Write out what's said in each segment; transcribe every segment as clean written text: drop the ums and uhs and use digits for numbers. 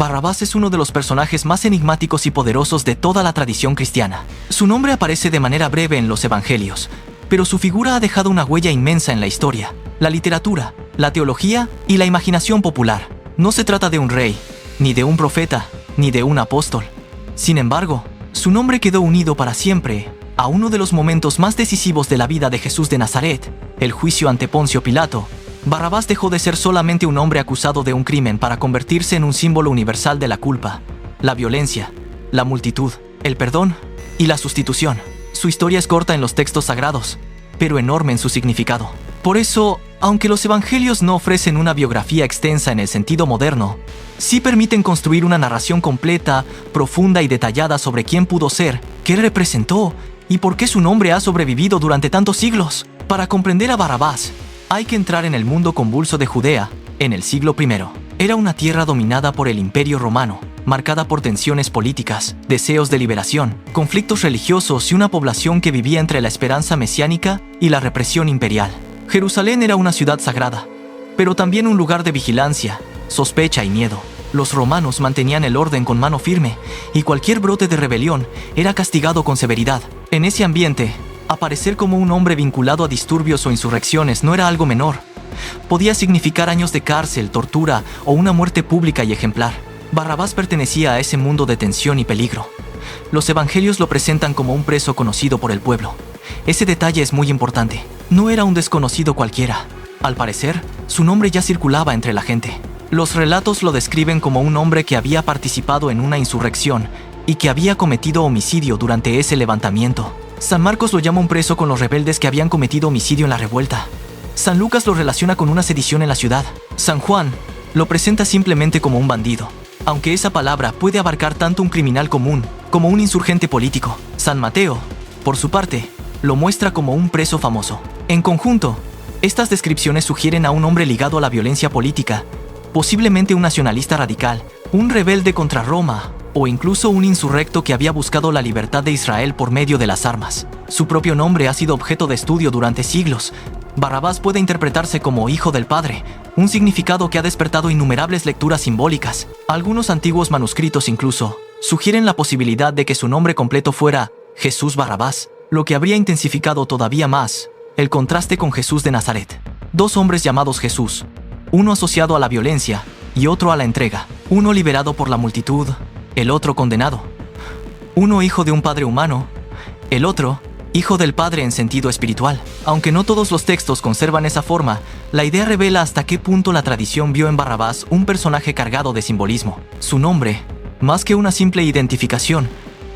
Barrabás es uno de los personajes más enigmáticos y poderosos de toda la tradición cristiana. Su nombre aparece de manera breve en los evangelios, pero su figura ha dejado una huella inmensa en la historia, la literatura, la teología y la imaginación popular. No se trata de un rey, ni de un profeta, ni de un apóstol. Sin embargo, su nombre quedó unido para siempre a uno de los momentos más decisivos de la vida de Jesús de Nazaret, el juicio ante Poncio Pilato. Barrabás dejó de ser solamente un hombre acusado de un crimen para convertirse en un símbolo universal de la culpa, la violencia, la multitud, el perdón y la sustitución. Su historia es corta en los textos sagrados, pero enorme en su significado. Por eso, aunque los evangelios no ofrecen una biografía extensa en el sentido moderno, sí permiten construir una narración completa, profunda y detallada sobre quién pudo ser, qué representó y por qué su nombre ha sobrevivido durante tantos siglos. Para comprender a Barrabás, hay que entrar en el mundo convulso de Judea, en el siglo I. Era una tierra dominada por el Imperio Romano, marcada por tensiones políticas, deseos de liberación, conflictos religiosos y una población que vivía entre la esperanza mesiánica y la represión imperial. Jerusalén era una ciudad sagrada, pero también un lugar de vigilancia, sospecha y miedo. Los romanos mantenían el orden con mano firme y cualquier brote de rebelión era castigado con severidad. En ese ambiente, aparecer como un hombre vinculado a disturbios o insurrecciones no era algo menor. Podía significar años de cárcel, tortura o una muerte pública y ejemplar. Barrabás pertenecía a ese mundo de tensión y peligro. Los evangelios lo presentan como un preso conocido por el pueblo. Ese detalle es muy importante. No era un desconocido cualquiera. Al parecer, su nombre ya circulaba entre la gente. Los relatos lo describen como un hombre que había participado en una insurrección y que había cometido homicidio durante ese levantamiento. San Marcos lo llama un preso con los rebeldes que habían cometido homicidio en la revuelta. San Lucas lo relaciona con una sedición en la ciudad. San Juan lo presenta simplemente como un bandido, aunque esa palabra puede abarcar tanto un criminal común como un insurgente político. San Mateo, por su parte, lo muestra como un preso famoso. En conjunto, estas descripciones sugieren a un hombre ligado a la violencia política, posiblemente un nacionalista radical, un rebelde contra Roma, o incluso un insurrecto que había buscado la libertad de Israel por medio de las armas. Su propio nombre ha sido objeto de estudio durante siglos. Barrabás puede interpretarse como Hijo del Padre, un significado que ha despertado innumerables lecturas simbólicas. Algunos antiguos manuscritos incluso sugieren la posibilidad de que su nombre completo fuera Jesús Barrabás, lo que habría intensificado todavía más el contraste con Jesús de Nazaret. Dos hombres llamados Jesús, uno asociado a la violencia y otro a la entrega, uno liberado por la multitud, el otro condenado. Uno hijo de un padre humano, el otro hijo del Padre en sentido espiritual. Aunque no todos los textos conservan esa forma, la idea revela hasta qué punto la tradición vio en Barrabás un personaje cargado de simbolismo. Su nombre, más que una simple identificación,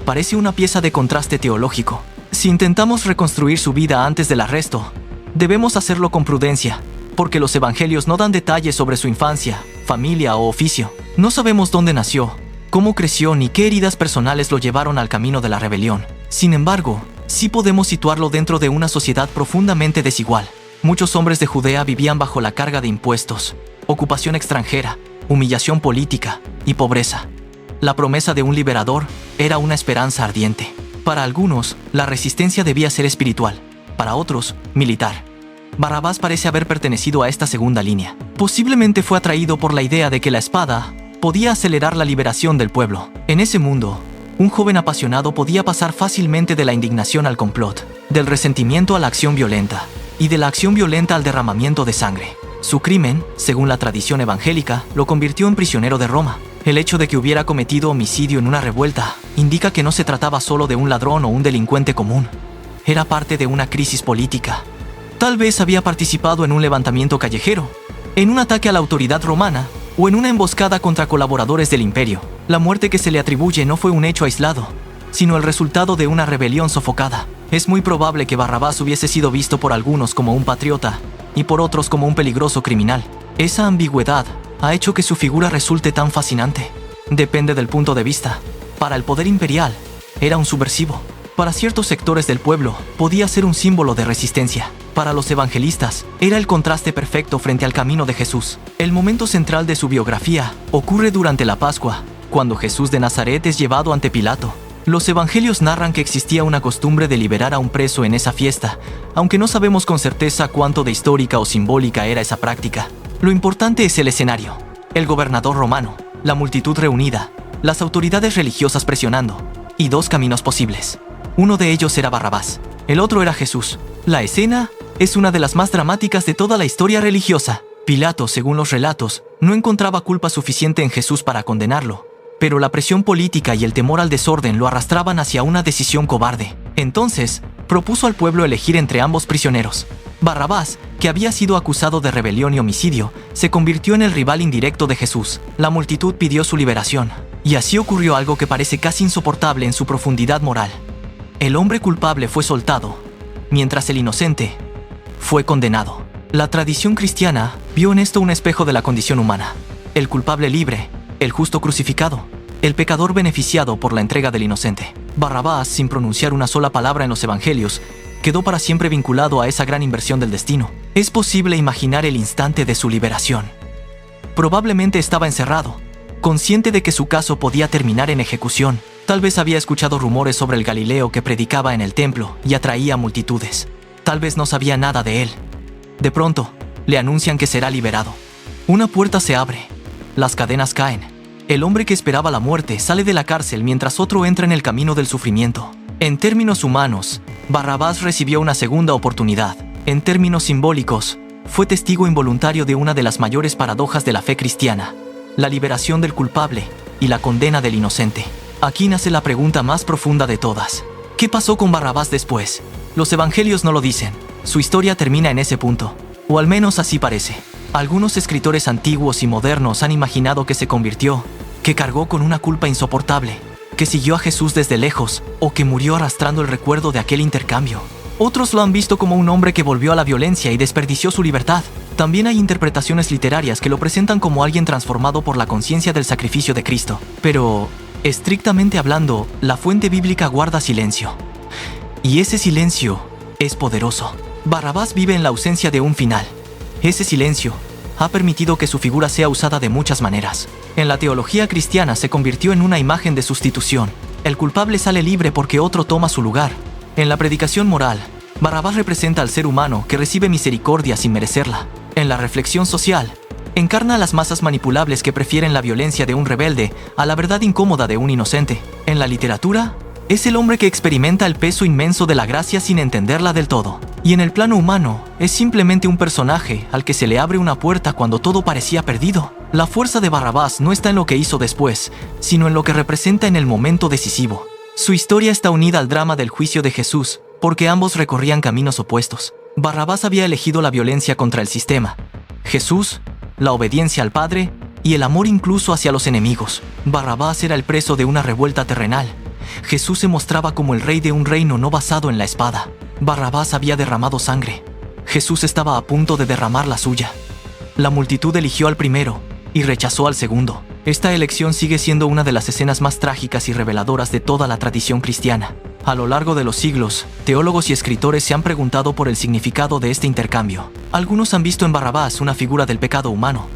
parece una pieza de contraste teológico. Si intentamos reconstruir su vida antes del arresto, debemos hacerlo con prudencia, porque los evangelios no dan detalles sobre su infancia, familia o oficio. No sabemos dónde nació, cómo creció ni qué heridas personales lo llevaron al camino de la rebelión. Sin embargo, sí podemos situarlo dentro de una sociedad profundamente desigual. Muchos hombres de Judea vivían bajo la carga de impuestos, ocupación extranjera, humillación política y pobreza. La promesa de un liberador era una esperanza ardiente. Para algunos, la resistencia debía ser espiritual, para otros, militar. Barrabás parece haber pertenecido a esta segunda línea. Posiblemente fue atraído por la idea de que la espada podía acelerar la liberación del pueblo. En ese mundo, un joven apasionado podía pasar fácilmente de la indignación al complot, del resentimiento a la acción violenta, y de la acción violenta al derramamiento de sangre. Su crimen, según la tradición evangélica, lo convirtió en prisionero de Roma. El hecho de que hubiera cometido homicidio en una revuelta indica que no se trataba solo de un ladrón o un delincuente común. Era parte de una crisis política. Tal vez había participado en un levantamiento callejero, en un ataque a la autoridad romana o en una emboscada contra colaboradores del imperio. La muerte que se le atribuye no fue un hecho aislado, sino el resultado de una rebelión sofocada. Es muy probable que Barrabás hubiese sido visto por algunos como un patriota y por otros como un peligroso criminal. Esa ambigüedad ha hecho que su figura resulte tan fascinante. Depende del punto de vista. Para el poder imperial, era un subversivo. Para ciertos sectores del pueblo, podía ser un símbolo de resistencia. Para los evangelistas, era el contraste perfecto frente al camino de Jesús. El momento central de su biografía ocurre durante la Pascua, cuando Jesús de Nazaret es llevado ante Pilato. Los evangelios narran que existía una costumbre de liberar a un preso en esa fiesta, aunque no sabemos con certeza cuánto de histórica o simbólica era esa práctica. Lo importante es el escenario. El gobernador romano, la multitud reunida, las autoridades religiosas presionando, y dos caminos posibles. Uno de ellos era Barrabás, el otro era Jesús. La escena es una de las más dramáticas de toda la historia religiosa. Pilato, según los relatos, no encontraba culpa suficiente en Jesús para condenarlo, pero la presión política y el temor al desorden lo arrastraban hacia una decisión cobarde. Entonces, propuso al pueblo elegir entre ambos prisioneros. Barrabás, que había sido acusado de rebelión y homicidio, se convirtió en el rival indirecto de Jesús. La multitud pidió su liberación, y así ocurrió algo que parece casi insoportable en su profundidad moral. El hombre culpable fue soltado, mientras el inocente fue condenado. La tradición cristiana vio en esto un espejo de la condición humana. El culpable libre, el justo crucificado, el pecador beneficiado por la entrega del inocente. Barrabás, sin pronunciar una sola palabra en los evangelios, quedó para siempre vinculado a esa gran inversión del destino. Es posible imaginar el instante de su liberación. Probablemente estaba encerrado, consciente de que su caso podía terminar en ejecución. Tal vez había escuchado rumores sobre el Galileo que predicaba en el templo y atraía multitudes. Tal vez no sabía nada de él. De pronto, le anuncian que será liberado. Una puerta se abre. Las cadenas caen. El hombre que esperaba la muerte sale de la cárcel mientras otro entra en el camino del sufrimiento. En términos humanos, Barrabás recibió una segunda oportunidad. En términos simbólicos, fue testigo involuntario de una de las mayores paradojas de la fe cristiana: la liberación del culpable y la condena del inocente. Aquí nace la pregunta más profunda de todas. ¿Qué pasó con Barrabás después? Los evangelios no lo dicen. Su historia termina en ese punto, o al menos así parece. Algunos escritores antiguos y modernos han imaginado que se convirtió, que cargó con una culpa insoportable, que siguió a Jesús desde lejos, o que murió arrastrando el recuerdo de aquel intercambio. Otros lo han visto como un hombre que volvió a la violencia y desperdició su libertad. También hay interpretaciones literarias que lo presentan como alguien transformado por la conciencia del sacrificio de Cristo. Pero, estrictamente hablando, la fuente bíblica guarda silencio. Y ese silencio es poderoso. Barrabás vive en la ausencia de un final. Ese silencio ha permitido que su figura sea usada de muchas maneras. En la teología cristiana se convirtió en una imagen de sustitución. El culpable sale libre porque otro toma su lugar. En la predicación moral, Barrabás representa al ser humano que recibe misericordia sin merecerla. En la reflexión social, encarna a las masas manipulables que prefieren la violencia de un rebelde a la verdad incómoda de un inocente. En la literatura, es el hombre que experimenta el peso inmenso de la gracia sin entenderla del todo. Y en el plano humano, es simplemente un personaje al que se le abre una puerta cuando todo parecía perdido. La fuerza de Barrabás no está en lo que hizo después, sino en lo que representa en el momento decisivo. Su historia está unida al drama del juicio de Jesús, porque ambos recorrían caminos opuestos. Barrabás había elegido la violencia contra el sistema. Jesús, la obediencia al Padre y el amor incluso hacia los enemigos. Barrabás era el preso de una revuelta terrenal. Jesús se mostraba como el rey de un reino no basado en la espada. Barrabás había derramado sangre. Jesús estaba a punto de derramar la suya. La multitud eligió al primero y rechazó al segundo. Esta elección sigue siendo una de las escenas más trágicas y reveladoras de toda la tradición cristiana. A lo largo de los siglos, teólogos y escritores se han preguntado por el significado de este intercambio. Algunos han visto en Barrabás una figura del pecado humano,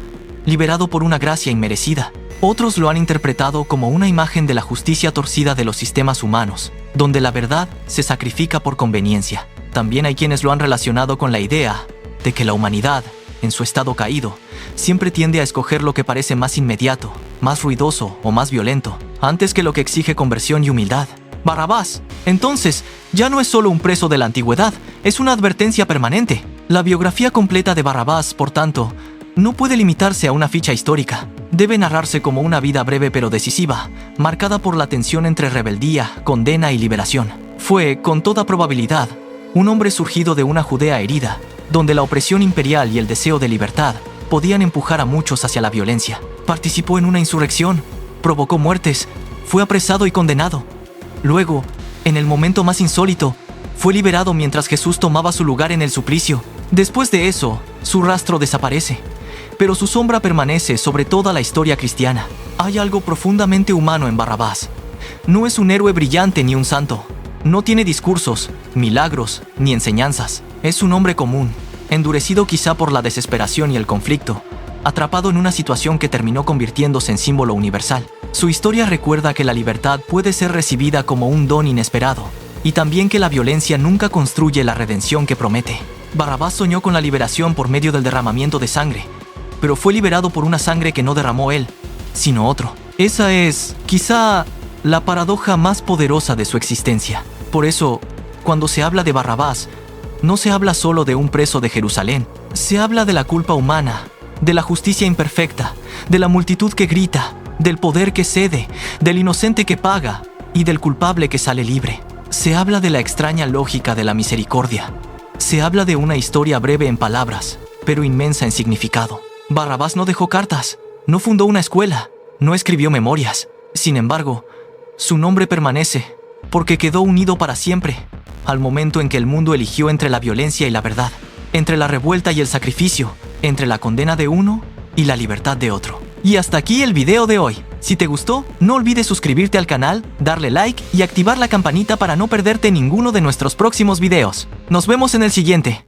liberado por una gracia inmerecida. Otros lo han interpretado como una imagen de la justicia torcida de los sistemas humanos, donde la verdad se sacrifica por conveniencia. También hay quienes lo han relacionado con la idea de que la humanidad, en su estado caído, siempre tiende a escoger lo que parece más inmediato, más ruidoso o más violento, antes que lo que exige conversión y humildad. Barrabás, entonces, ya no es solo un preso de la antigüedad, es una advertencia permanente. La biografía completa de Barrabás, por tanto, no puede limitarse a una ficha histórica. Debe narrarse como una vida breve pero decisiva, marcada por la tensión entre rebeldía, condena y liberación. Fue, con toda probabilidad, un hombre surgido de una Judea herida, donde la opresión imperial y el deseo de libertad podían empujar a muchos hacia la violencia. Participó en una insurrección, provocó muertes, fue apresado y condenado. Luego, en el momento más insólito, fue liberado mientras Jesús tomaba su lugar en el suplicio. Después de eso, su rastro desaparece, pero su sombra permanece sobre toda la historia cristiana. Hay algo profundamente humano en Barrabás. No es un héroe brillante ni un santo. No tiene discursos, milagros, ni enseñanzas. Es un hombre común, endurecido quizá por la desesperación y el conflicto, atrapado en una situación que terminó convirtiéndose en símbolo universal. Su historia recuerda que la libertad puede ser recibida como un don inesperado, y también que la violencia nunca construye la redención que promete. Barrabás soñó con la liberación por medio del derramamiento de sangre, pero fue liberado por una sangre que no derramó él, sino otro. Esa es, quizá, la paradoja más poderosa de su existencia. Por eso, cuando se habla de Barrabás, no se habla solo de un preso de Jerusalén. Se habla de la culpa humana, de la justicia imperfecta, de la multitud que grita, del poder que cede, del inocente que paga y del culpable que sale libre. Se habla de la extraña lógica de la misericordia. Se habla de una historia breve en palabras, pero inmensa en significado. Barrabás no dejó cartas, no fundó una escuela, no escribió memorias. Sin embargo, su nombre permanece, porque quedó unido para siempre al momento en que el mundo eligió entre la violencia y la verdad, entre la revuelta y el sacrificio, entre la condena de uno y la libertad de otro. Y hasta aquí el video de hoy. Si te gustó, no olvides suscribirte al canal, darle like y activar la campanita para no perderte ninguno de nuestros próximos videos. Nos vemos en el siguiente.